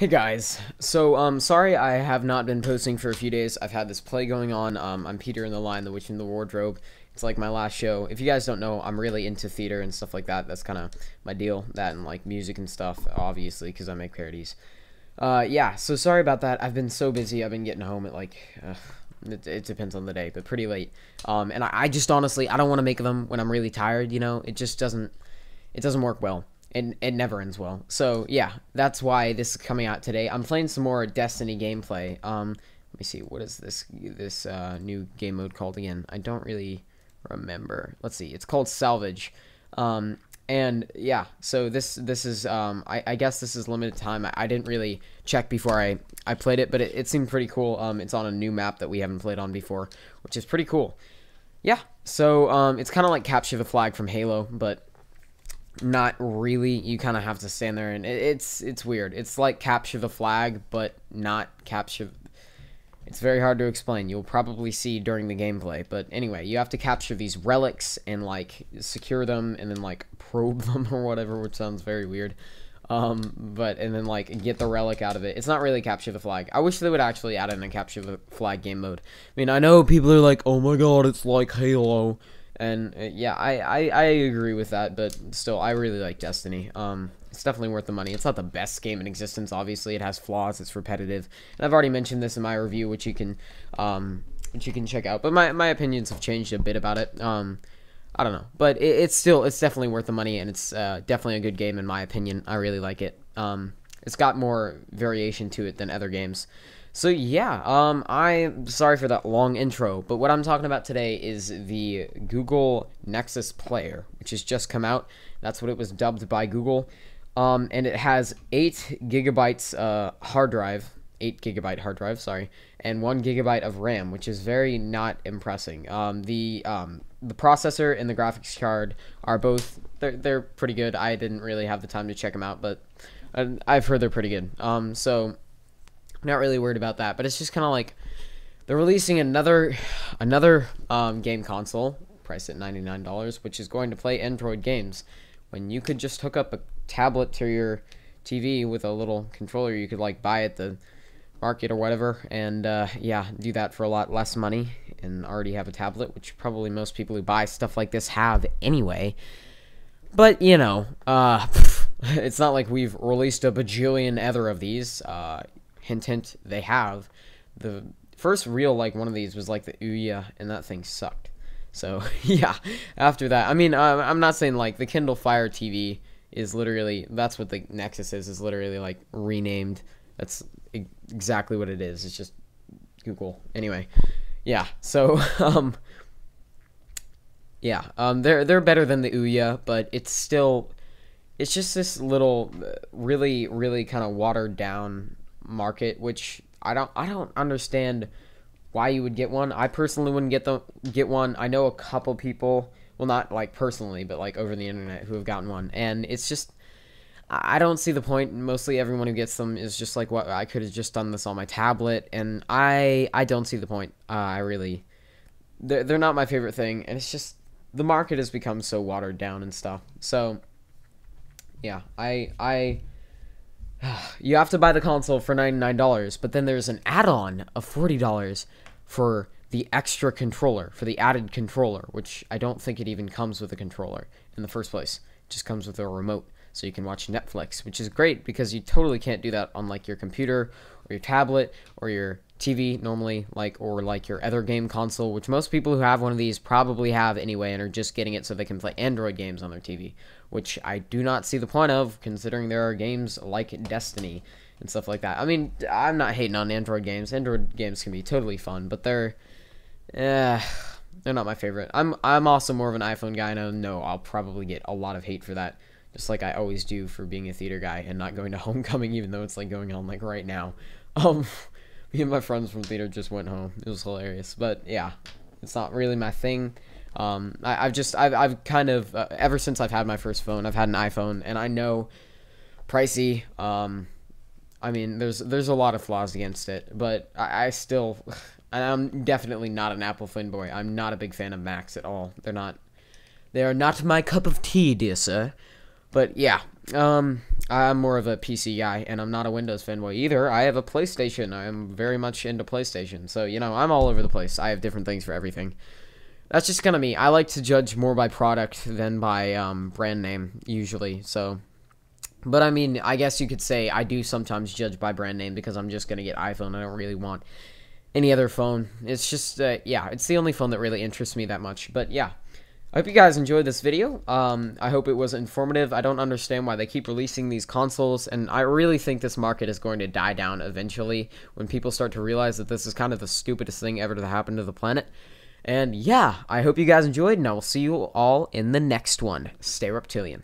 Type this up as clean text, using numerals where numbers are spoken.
Hey guys, so sorry I have not been posting for a few days. I've had this play going on. I'm Peter in the Lion, the Witch in the Wardrobe. It's like my last show. If you guys don't know, I'm really into theater and stuff like that. That's kind of my deal. That and like music and stuff, obviously, because I make parodies. Yeah, so sorry about that. I've been so busy. I've been getting home at like, it depends on the day, but pretty late. And I just honestly, I don't want to make them when I'm really tired. You know, it just doesn't work well. And it never ends well. So yeah, that's why this is coming out today. I'm playing some more Destiny gameplay. Let me see, what is this new game mode called again? I don't really remember. Let's see, it's called Salvage. And yeah, so this is I guess this is limited time. I didn't really check before I played it, but it seemed pretty cool. It's on a new map that we haven't played on before, which is pretty cool. Yeah, so it's kind of like Capture the Flag from Halo, but not really. You kind of have to stand there, and it's weird. It's like Capture the Flag, but not capture. It's very hard to explain. You'll probably see during the gameplay, but anyway, you have to capture these relics and like secure them and then like probe them or whatever, which sounds very weird. And then like get the relic out of it. It's not really Capture the Flag. I wish they would actually add in a Capture the Flag game mode. I mean, I know people are like, oh my god, it's like Halo. And yeah, I agree with that, but still, I really like Destiny. It's definitely worth the money. It's not the best game in existence, obviously. It has flaws. It's repetitive, and I've already mentioned this in my review, which you can check out. But my opinions have changed a bit about it. I don't know, but it's definitely worth the money, and it's definitely a good game in my opinion. I really like it. It's got more variation to it than other games. So yeah, I'm sorry for that long intro, but what I'm talking about today is the Google Nexus Player, which has just come out. That's what it was dubbed by Google. And it has 8 gigabytes hard drive, 8 gigabyte hard drive, sorry, and 1 gigabyte of RAM, which is very not impressing. The processor and the graphics card are both, they're pretty good. I didn't really have the time to check them out, but I've heard they're pretty good. So not really worried about that, but it's just kind of like they're releasing another game console priced at $99, which is going to play Android games when you could just hook up a tablet to your TV with a little controller you could like buy at the market or whatever, and yeah, do that for a lot less money and already have a tablet, which probably most people who buy stuff like this have anyway. But you know, it's not like we've released a bajillion other of these. Hint, hint, they have. The first real, like, one of these was, like, the Ouya, and that thing sucked. So, yeah, after that, I mean, I'm not saying, like, the Kindle Fire TV is literally, that's what the Nexus is literally, like, renamed. That's exactly what it is. It's just Google. Anyway, yeah, so, yeah, they're better than the Ouya, but it's still, it's just this little, really, really kind of watered down market, which I don't understand why you would get one. I personally wouldn't get one. I know a couple people, well, not like personally, but like over the internet, who have gotten one, and it's just, I don't see the point. Mostly everyone who gets them is just like, what, I could have just done this on my tablet, and I don't see the point. I really, they're not my favorite thing, and it's just the market has become so watered down and stuff. So yeah, you have to buy the console for $99, but then there's an add-on of $40 for the extra controller, for the added controller, which I don't think it even comes with a controller in the first place. It just comes with a remote, so you can watch Netflix, which is great because you totally can't do that on like your computer or your tablet or your TV normally, like, or like your other game console, which most people who have one of these probably have anyway and are just getting it so they can play Android games on their TV, which I do not see the point of, considering there are games like Destiny and stuff like that. I mean, I'm not hating on Android games. Android games can be totally fun, but they're not my favorite. I'm also more of an iPhone guy, and I know I'll probably get a lot of hate for that, just like I always do for being a theater guy and not going to homecoming, even though it's like going on like right now. Me and my friends from theater just went home. It was hilarious, but yeah, it's not really my thing. I've kind of ever since I've had my first phone, I've had an iPhone, and I know pricey. I mean, there's a lot of flaws against it, but I still, I'm definitely not an Apple fanboy. I'm not a big fan of Macs at all. They are not my cup of tea, dear sir. But yeah, I'm more of a PC guy, and I'm not a Windows fanboy either. I have a PlayStation. I am very much into PlayStation. So, you know, I'm all over the place. I have different things for everything. That's just kind of me. I like to judge more by product than by brand name, usually. So, but I mean, I guess you could say I do sometimes judge by brand name because I'm just going to get iPhone. I don't really want any other phone. It's just, yeah, it's the only phone that really interests me that much. But, yeah. I hope you guys enjoyed this video. I hope it was informative. I don't understand why they keep releasing these consoles, and I really think this market is going to die down eventually when people start to realize that this is kind of the stupidest thing ever to happen to the planet. And yeah, I hope you guys enjoyed, and I will see you all in the next one. Stay reptilian.